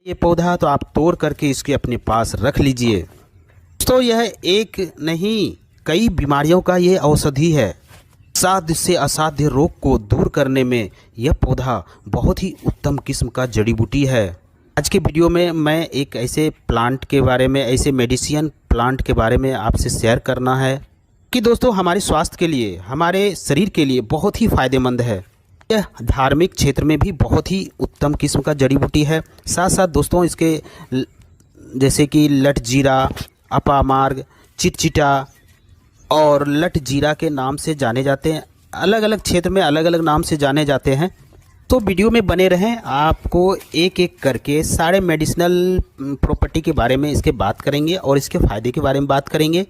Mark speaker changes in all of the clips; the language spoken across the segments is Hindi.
Speaker 1: ये पौधा तो आप तोड़ करके इसके अपने पास रख लीजिए। तो यह एक नहीं कई बीमारियों का ये औषधि है। साध्य से असाध्य रोग को दूर करने में यह पौधा बहुत ही उत्तम किस्म का जड़ी बूटी है। आज के वीडियो में मैं एक ऐसे प्लांट के बारे में, ऐसे मेडिसिन प्लांट के बारे में आपसे शेयर करना है कि दोस्तों हमारे स्वास्थ्य के लिए, हमारे शरीर के लिए बहुत ही फ़ायदेमंद है। यह धार्मिक क्षेत्र में भी बहुत ही उत्तम किस्म का जड़ी बूटी है। साथ साथ दोस्तों इसके जैसे कि लट जीरा, अपामार्ग, चिटचिटा और लट जीरा के नाम से जाने जाते हैं। अलग अलग क्षेत्र में अलग अलग नाम से जाने जाते हैं। तो वीडियो में बने रहें, आपको एक एक करके सारे मेडिसिनल प्रॉपर्टी के बारे में इसके बात करेंगे और इसके फ़ायदे के बारे में बात करेंगे।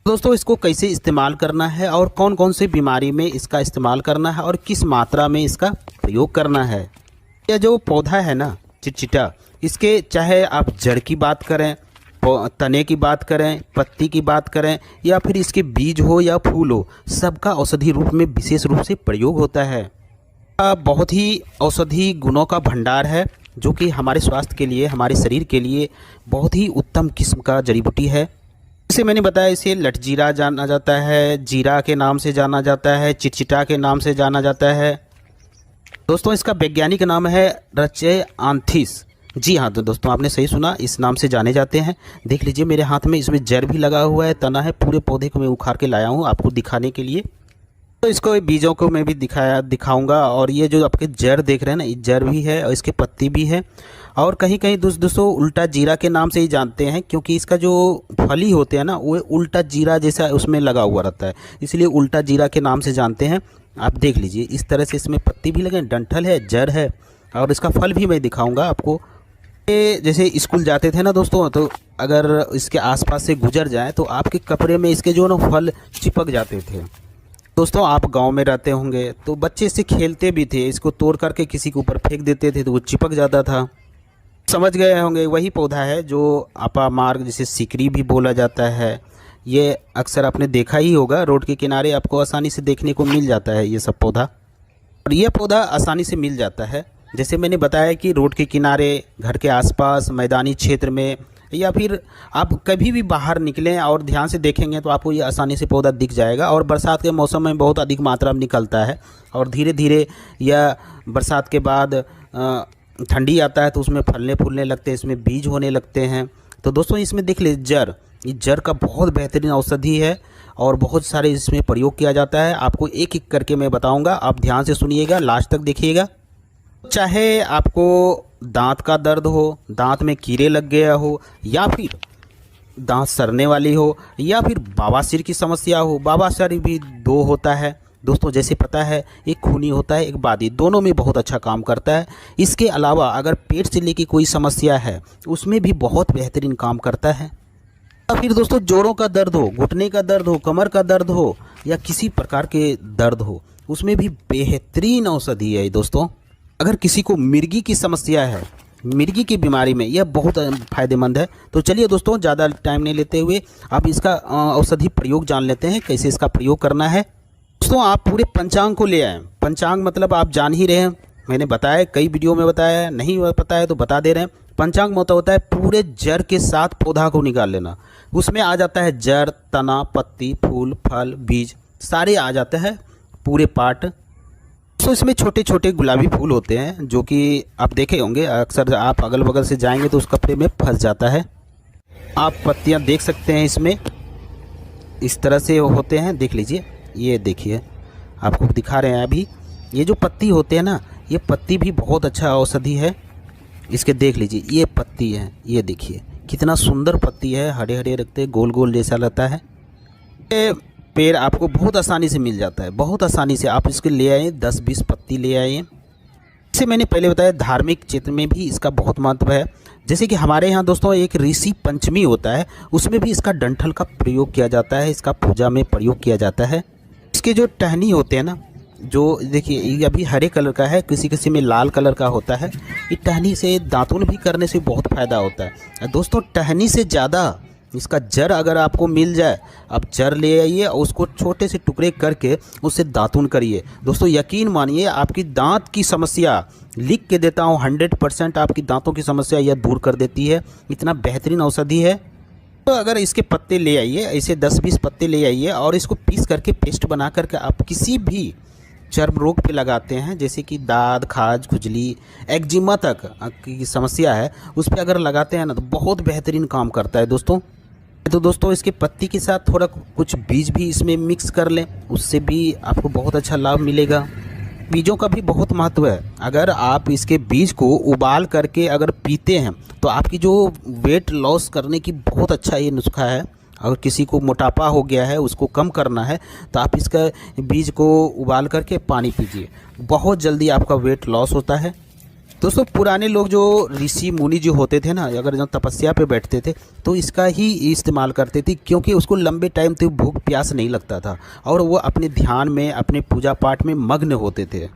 Speaker 1: दोस्तों इसको कैसे इस्तेमाल करना है और कौन कौन सी बीमारी में इसका इस्तेमाल करना है और किस मात्रा में इसका प्रयोग करना है। यह जो पौधा है ना चिटचिटा, इसके चाहे आप जड़ की बात करें, तने की बात करें, पत्ती की बात करें या फिर इसके बीज हो या फूल हो, सबका औषधि रूप में विशेष रूप से प्रयोग होता है। बहुत ही औषधि गुणों का भंडार है जो कि हमारे स्वास्थ्य के लिए, हमारे शरीर के लिए बहुत ही उत्तम किस्म का जड़ी बूटी है। जैसे मैंने बताया, इसे लट जीरा जाना जाता है, जीरा के नाम से जाना जाता है, चिटचिटा के नाम से जाना जाता है। दोस्तों इसका वैज्ञानिक नाम है रचेआंथिस। जी हाँ, तो दोस्तों आपने सही सुना, इस नाम से जाने जाते हैं। देख लीजिए मेरे हाथ में इसमें जड़ भी लगा हुआ है, तना है, पूरे पौधे को मैं उखाड़ के लाया हूँ आपको दिखाने के लिए। तो इसको बीजों को मैं भी दिखाऊंगा। और ये जो आपके जड़ देख रहे हैं ना, ये जड़ भी है और इसके पत्ती भी है। और कहीं कहीं दोस्तों उल्टा जीरा के नाम से ही जानते हैं, क्योंकि इसका जो फली होते हैं ना वो उल्टा जीरा जैसा उसमें लगा हुआ रहता है, इसलिए उल्टा जीरा के नाम से जानते हैं। आप देख लीजिए इस तरह से इसमें पत्ती भी लगे, डंठल है, जड़ है और इसका फल भी मैं दिखाऊँगा आपको। जैसे स्कूल जाते थे ना दोस्तों, तो अगर इसके आसपास से गुजर जाए तो आपके कपड़े में इसके जो ना फल चिपक जाते थे। दोस्तों आप गांव में रहते होंगे तो बच्चे इससे खेलते भी थे, इसको तोड़ करके किसी के ऊपर फेंक देते थे तो वो चिपक जाता था। समझ गए होंगे, वही पौधा है जो अपामार्ग, जिसे सिकरी भी बोला जाता है। ये अक्सर आपने देखा ही होगा, रोड के किनारे आपको आसानी से देखने को मिल जाता है ये सब पौधा। और ये पौधा आसानी से मिल जाता है, जैसे मैंने बताया कि रोड के किनारे, घर के आसपास, मैदानी क्षेत्र में, या फिर आप कभी भी बाहर निकलें और ध्यान से देखेंगे तो आपको ये आसानी से पौधा दिख जाएगा। और बरसात के मौसम में बहुत अधिक मात्रा में निकलता है और धीरे धीरे या बरसात के बाद ठंडी आता है तो उसमें फलने फूलने लगते हैं, इसमें बीज होने लगते हैं। तो दोस्तों इसमें देख लीजिए जड़, ये जड़ का बहुत बेहतरीन औषधि है और बहुत सारे इसमें प्रयोग किया जाता है। आपको एक एक करके मैं बताऊँगा, आप ध्यान से सुनिएगा, लास्ट तक देखिएगा। चाहे आपको दांत का दर्द हो, दांत में कीड़े लग गया हो, या फिर दांत सड़ने वाली हो, या फिर बवासीर की समस्या हो। बवासीर भी दो होता है दोस्तों, जैसे पता है, एक खूनी होता है, एक बादी, दोनों में बहुत अच्छा काम करता है। इसके अलावा अगर पेट से लेके कोई समस्या है उसमें भी बहुत बेहतरीन काम करता है। या फिर दोस्तों जोड़ों का दर्द हो, घुटने का दर्द हो, कमर का दर्द हो या किसी प्रकार के दर्द हो, उसमें भी बेहतरीन औषधि है दोस्तों। अगर किसी को मिर्गी की समस्या है, मिर्गी की बीमारी में यह बहुत फ़ायदेमंद है। तो चलिए दोस्तों ज़्यादा टाइम नहीं लेते हुए आप इसका औषधि प्रयोग जान लेते हैं, कैसे इसका प्रयोग करना है। दोस्तों आप पूरे पंचांग को ले आएँ। पंचांग मतलब आप जान ही रहे हैं, मैंने बताया, कई वीडियो में बताया, नहीं पता है तो बता दे रहे हैं। पंचांग में होता है पूरे जड़ के साथ पौधा को निकाल लेना। उसमें आ जाता है जड़, तना, पत्ती, फूल, फल, बीज, सारे आ जाते हैं, पूरे पार्ट। तो इसमें छोटे छोटे गुलाबी फूल होते हैं जो कि आप देखे होंगे, अक्सर आप अगल बगल से जाएंगे तो उस कपड़े में फंस जाता है। आप पत्तियां देख सकते हैं, इसमें इस तरह से होते हैं, देख लीजिए, ये देखिए आपको दिखा रहे हैं अभी। ये जो पत्ती होते हैं ना, ये पत्ती भी बहुत अच्छा औषधि है। इसके देख लीजिए, ये पत्ती है, ये देखिए कितना सुंदर पत्ती है, हरे हरे रखते, गोल गोल जैसा लगता है। पेड़ आपको बहुत आसानी से मिल जाता है, बहुत आसानी से आप इसके ले आए, 10-20 पत्ती ले आए। जैसे मैंने पहले बताया, धार्मिक क्षेत्र में भी इसका बहुत महत्व है। जैसे कि हमारे यहाँ दोस्तों एक ऋषि पंचमी होता है, उसमें भी इसका डंठल का प्रयोग किया जाता है, इसका पूजा में प्रयोग किया जाता है। इसके जो टहनी होते हैं ना, जो देखिए ये अभी हरे कलर का है, किसी किसी में लाल कलर का होता है। ये टहनी से दातुन भी करने से बहुत फ़ायदा होता है दोस्तों। टहनी से ज़्यादा इसका जड़ अगर आपको मिल जाए, आप जड़ ले आइए और उसको छोटे से टुकड़े करके उससे दातुन करिए। दोस्तों यकीन मानिए आपकी दांत की समस्या, लिख के देता हूँ, 100% आपकी दांतों की समस्या यह दूर कर देती है। इतना बेहतरीन औषधि है। तो अगर इसके पत्ते ले आइए, ऐसे 10-20 पत्ते ले आइए और इसको पीस करके पेस्ट बना करके आप किसी भी चर्म रोग पे लगाते हैं, जैसे कि दाद, खाज, खुजली, एक्जिमा तक की समस्या है, उस पर अगर लगाते हैं ना तो बहुत बेहतरीन काम करता है दोस्तों। तो दोस्तों इसके पत्ती के साथ थोड़ा कुछ बीज भी इसमें मिक्स कर लें, उससे भी आपको बहुत अच्छा लाभ मिलेगा। बीजों का भी बहुत महत्व है। अगर आप इसके बीज को उबाल करके अगर पीते हैं तो आपकी जो वेट लॉस करने की बहुत अच्छा ये नुस्खा है। अगर किसी को मोटापा हो गया है, उसको कम करना है, तो आप इसका बीज को उबाल करके पानी पीजिए, बहुत जल्दी आपका वेट लॉस होता है। दोस्तों पुराने लोग जो ऋषि मुनि जो होते थे ना, अगर जब तपस्या पे बैठते थे तो इसका ही इस्तेमाल करते थे, क्योंकि उसको लंबे टाइम तक भूख प्यास नहीं लगता था और वो अपने ध्यान में, अपने पूजा पाठ में मग्न होते थे।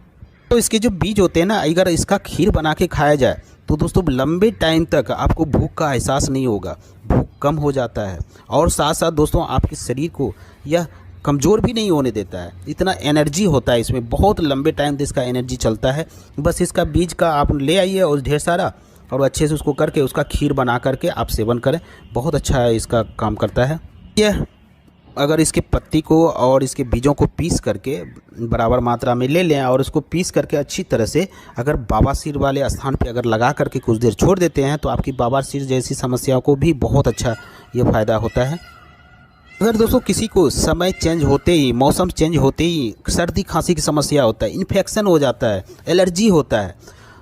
Speaker 1: तो इसके जो बीज होते हैं ना, अगर इसका खीर बना के खाया जाए तो दोस्तों लंबे टाइम तक आपको भूख का एहसास नहीं होगा, भूख कम हो जाता है और साथ साथ दोस्तों आपके शरीर को यह कमज़ोर भी नहीं होने देता है। इतना एनर्जी होता है इसमें, बहुत लंबे टाइम तक इसका एनर्जी चलता है। बस इसका बीज का आप ले आइए और ढेर सारा, और अच्छे से उसको करके उसका खीर बना करके आप सेवन करें, बहुत अच्छा है, इसका काम करता है। यह अगर इसके पत्ती को और इसके बीजों को पीस करके बराबर मात्रा में ले लें और उसको पीस करके अच्छी तरह से अगर बवासीर वाले स्थान पे अगर लगा करके कुछ देर छोड़ देते हैं तो आपकी बवासीर जैसी समस्याओं को भी बहुत अच्छा ये फ़ायदा होता है। अगर दोस्तों किसी को समय चेंज होते ही, मौसम चेंज होते ही सर्दी खांसी की समस्या होता है, इन्फेक्शन हो जाता है, एलर्जी होता है,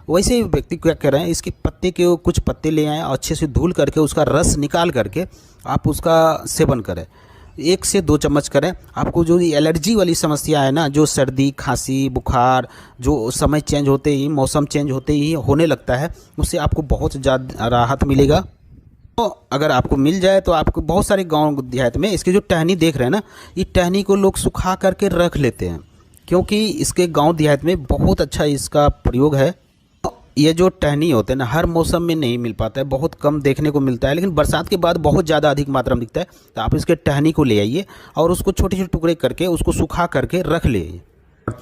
Speaker 1: वैसे व्यक्ति क्या करें, इसके पत्ते के कुछ पत्ते ले आएँ और अच्छे से धुल करके उसका रस निकाल करके आप उसका सेवन करें, 1 से 2 चम्मच करें। आपको जो एलर्जी वाली समस्या है ना, जो सर्दी खांसी बुखार जो समय चेंज होते ही, मौसम चेंज होते ही होने लगता है, उससे आपको बहुत ज़्यादा राहत मिलेगा। तो अगर आपको मिल जाए तो आपको बहुत सारे गांव देहात में इसकी जो टहनी देख रहे हैं ना, ये टहनी को लोग सुखा करके रख लेते हैं, क्योंकि इसके गांव देहात में बहुत अच्छा इसका प्रयोग है। ये जो टहनी होते हैं ना, हर मौसम में नहीं मिल पाता है, बहुत कम देखने को मिलता है, लेकिन बरसात के बाद बहुत ज़्यादा अधिक मात्रा में दिखता है। तो आप इसके टहनी को ले आइए और उसको छोटे छोटे टुकड़े करके उसको सुखा करके रख ले।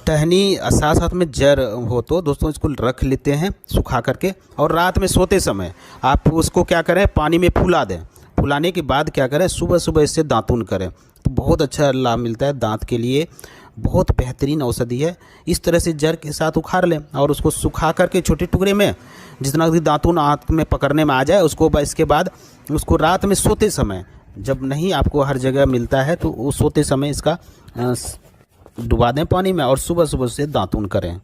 Speaker 1: टहनी साथ साथ में जड़ हो तो दोस्तों इसको रख लेते हैं सुखा करके, और रात में सोते समय आप उसको क्या करें, पानी में फुला दें। फुलाने के बाद क्या करें, सुबह सुबह इससे दातुन करें तो बहुत अच्छा लाभ मिलता है दांत के लिए, बहुत बेहतरीन औषधि है। इस तरह से जड़ के साथ उखाड़ लें और उसको सुखा करके छोटे टुकड़े में, जितना भी दातुन आँख में पकड़ने में आ जाए उसको, इसके बाद उसको रात में सोते समय, जब नहीं आपको हर जगह मिलता है तो वो सोते समय इसका डुबा दें पानी में और सुबह सुबह से दातुन करें।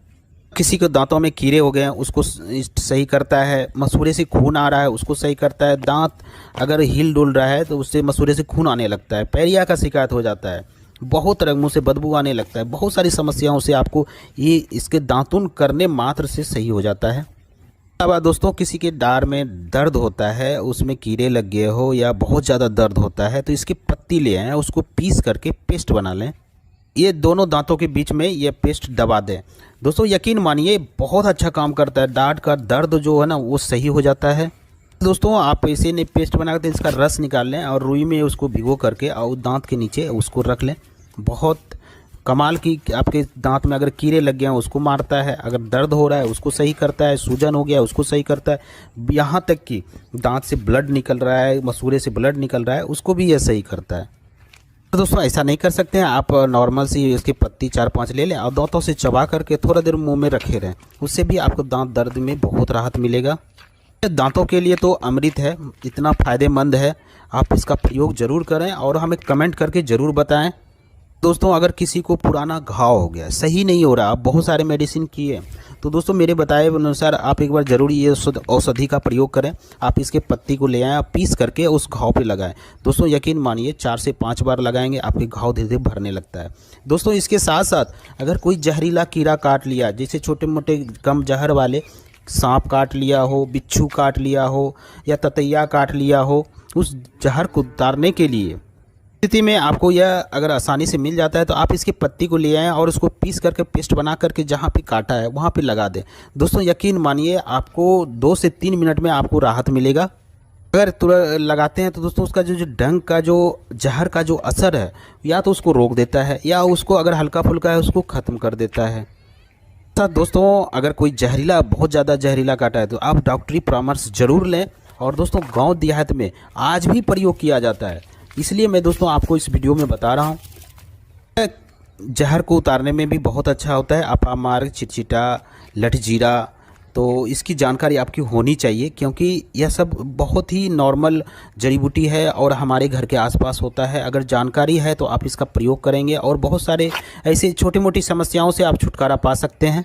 Speaker 1: किसी के दांतों में कीड़े हो गए हैं उसको सही करता है, मसूड़े से खून आ रहा है उसको सही करता है, दांत अगर हिल डुल रहा है तो उससे मसूड़े से खून आने लगता है, पैरिया का शिकायत हो जाता है, बहुत रंगों से बदबू आने लगता है, बहुत सारी समस्याओं से आपको ये इसके दातुन करने मात्र से सही हो जाता है। अब दोस्तों किसी के डार में दर्द होता है, उसमें कीड़े लग गए हो या बहुत ज़्यादा दर्द होता है, तो इसकी पत्ती ले आएँ, उसको पीस करके पेस्ट बना लें, ये दोनों दांतों के बीच में ये पेस्ट दबा दें। दोस्तों यकीन मानिए बहुत अच्छा काम करता है, दांत का दर्द जो है ना वो सही हो जाता है। दोस्तों आप इसे ने पेस्ट बना कर इसका रस निकाल लें और रुई में उसको भिगो करके और दांत के नीचे उसको रख लें। बहुत कमाल की, आपके दांत में अगर कीड़े लग गए हैं उसको मारता है, अगर दर्द हो रहा है उसको सही करता है, सूजन हो गया है उसको सही करता है, यहाँ तक कि दांत से ब्लड निकल रहा है, मसूड़े से ब्लड निकल रहा है उसको भी यह सही करता है। तो दोस्तों ऐसा नहीं कर सकते हैं, आप नॉर्मल सी इसकी पत्ती 4-5 ले लें और दांतों से चबा करके थोड़ा देर मुंह में रखे रहें, उससे भी आपको दांत दर्द में बहुत राहत मिलेगा। दांतों के लिए तो अमृत है, इतना फ़ायदेमंद है, आप इसका प्रयोग ज़रूर करें और हमें कमेंट करके ज़रूर बताएं। दोस्तों अगर किसी को पुराना घाव हो गया, सही नहीं हो रहा, आप बहुत सारे मेडिसिन किए, तो दोस्तों मेरे बताए अनुसार आप एक बार ज़रूर ये औषधि का प्रयोग करें। आप इसके पत्ती को ले आएँ, आप पीस करके उस घाव पे लगाएं। दोस्तों यकीन मानिए 4 से 5 बार लगाएंगे आपके घाव धीरे धीरे भरने लगता है। दोस्तों इसके साथ साथ अगर कोई जहरीला कीड़ा काट लिया, जैसे छोटे मोटे कम जहर वाले सांप काट लिया हो, बिच्छू काट लिया हो या ततैया काट लिया हो, उस जहर को उतारने के लिए स्थिति में आपको यह अगर आसानी से मिल जाता है तो आप इसकी पत्ती को ले आएँ और उसको पीस करके पेस्ट बना करके जहाँ पे काटा है वहाँ पे लगा दें। दोस्तों यकीन मानिए आपको 2 से 3 मिनट में आपको राहत मिलेगा। अगर तुरंत लगाते हैं तो दोस्तों उसका जो डंक का जो जहर का जो असर है या तो उसको रोक देता है या उसको अगर हल्का फुल्का है उसको ख़त्म कर देता है। साथ दोस्तों अगर कोई जहरीला बहुत ज़्यादा जहरीला काटा है तो आप डॉक्टरी परामर्श ज़रूर लें। और दोस्तों गांव देहात में आज भी प्रयोग किया जाता है, इसलिए मैं दोस्तों आपको इस वीडियो में बता रहा हूँ। जहर को उतारने में भी बहुत अच्छा होता है अपामार्ग, चिटचिटा, लठजीरा। तो इसकी जानकारी आपकी होनी चाहिए क्योंकि यह सब बहुत ही नॉर्मल जड़ी बूटी है और हमारे घर के आसपास होता है। अगर जानकारी है तो आप इसका प्रयोग करेंगे और बहुत सारे ऐसे छोटी मोटी समस्याओं से आप छुटकारा पा सकते हैं।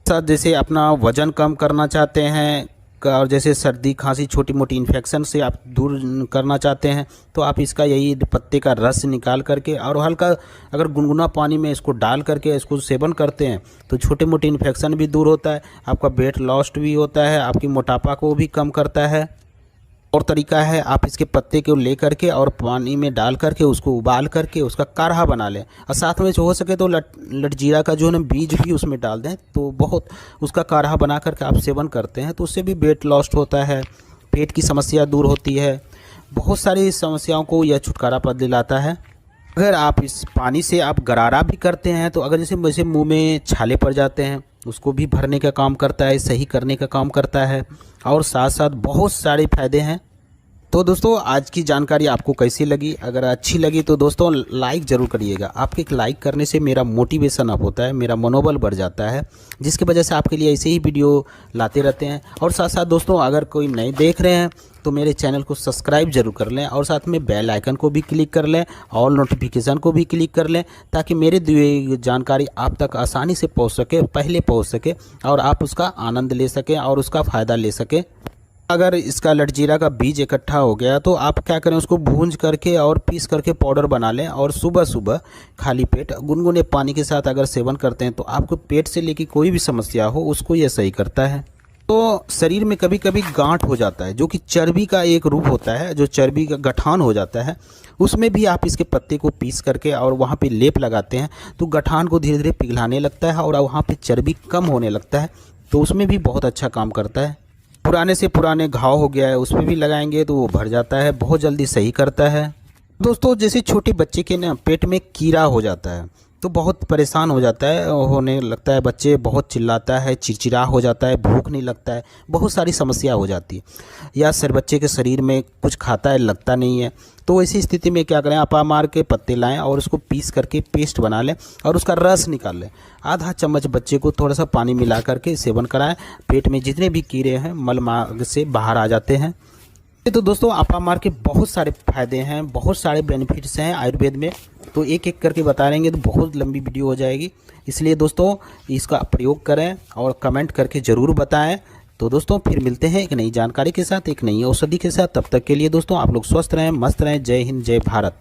Speaker 1: साथ जैसे अपना वज़न कम करना चाहते हैं और जैसे सर्दी खांसी छोटी मोटी इन्फेक्शन से आप दूर करना चाहते हैं तो आप इसका यही पत्ते का रस निकाल करके और हल्का अगर गुनगुना पानी में इसको डाल करके इसको सेवन करते हैं तो छोटे मोटे इन्फेक्शन भी दूर होता है, आपका वेट लॉस भी होता है, आपकी मोटापा को भी कम करता है। और तरीका है आप इसके पत्ते को ले करके और पानी में डाल करके उसको उबाल करके उसका काढ़ा बना लें और साथ में जो हो सके तो लठजीरा का जो है ना बीज भी उसमें डाल दें तो बहुत उसका काढ़ा बना करके आप सेवन करते हैं तो उससे भी वेट लॉस होता है, पेट की समस्या दूर होती है, बहुत सारी समस्याओं को यह छुटकारा पा दिलाता है। अगर आप इस पानी से आप गरारा भी करते हैं तो अगर जैसे मुँह में छाले पड़ जाते हैं उसको भी भरने का काम करता है, सही करने का काम करता है और साथ साथ बहुत सारे फ़ायदे हैं। तो दोस्तों आज की जानकारी आपको कैसी लगी? अगर अच्छी लगी तो दोस्तों लाइक ज़रूर करिएगा। आपके एक लाइक करने से मेरा मोटिवेशन अप होता है, मेरा मनोबल बढ़ जाता है, जिसकी वजह से आपके लिए ऐसे ही वीडियो लाते रहते हैं। और साथ साथ दोस्तों अगर कोई नए देख रहे हैं तो मेरे चैनल को सब्सक्राइब जरूर कर लें और साथ में बेल आइकन को भी क्लिक कर लें, ऑल नोटिफिकेशन को भी क्लिक कर लें ताकि मेरे दी जानकारी आप तक आसानी से पहुंच सके, पहले पहुंच सके और आप उसका आनंद ले सकें और उसका फ़ायदा ले सकें। अगर इसका लठजीरा का बीज इकट्ठा हो गया तो आप क्या करें, उसको भूंज करके और पीस करके पाउडर बना लें और सुबह सुबह खाली पेट गुनगुने पानी के साथ अगर सेवन करते हैं तो आपको पेट से लेकर कोई भी समस्या हो उसको यह सही करता है। तो शरीर में कभी कभी गांठ हो जाता है जो कि चर्बी का एक रूप होता है, जो चर्बी का गठान हो जाता है, उसमें भी आप इसके पत्ते को पीस करके और वहाँ पे लेप लगाते हैं तो गठान को धीरे धीरे पिघलाने लगता है और वहाँ पे चर्बी कम होने लगता है, तो उसमें भी बहुत अच्छा काम करता है। पुराने से पुराने घाव हो गया है उस पर भी लगाएंगे तो वो भर जाता है, बहुत जल्दी सही करता है। दोस्तों जैसे छोटे बच्चे के ना पेट में कीड़ा हो जाता है तो बहुत परेशान हो जाता है, होने लगता है, बच्चे बहुत चिल्लाता है, चिड़चिड़ा हो जाता है, भूख नहीं लगता है, बहुत सारी समस्या हो जाती है, या सर बच्चे के शरीर में कुछ खाता है लगता नहीं है। तो ऐसी स्थिति में क्या करें, अपामार के पत्ते लाएं और उसको पीस करके पेस्ट बना लें और उसका रस निकाल लें। आधा चम्मच बच्चे को थोड़ा सा पानी मिला करके सेवन कराएं, पेट में जितने भी कीड़े हैं मल मार्ग से बाहर आ जाते हैं। तो दोस्तों अपामार के बहुत सारे फ़ायदे हैं, बहुत सारे बेनिफिट्स हैं आयुर्वेद में, तो एक एक करके बता रहेंगे तो बहुत लंबी वीडियो हो जाएगी, इसलिए दोस्तों इसका प्रयोग करें और कमेंट करके ज़रूर बताएं। तो दोस्तों फिर मिलते हैं एक नई जानकारी के साथ, एक नई औषधि के साथ। तब तक के लिए दोस्तों आप लोग स्वस्थ रहें, मस्त रहें। जय हिंद, जय भारत।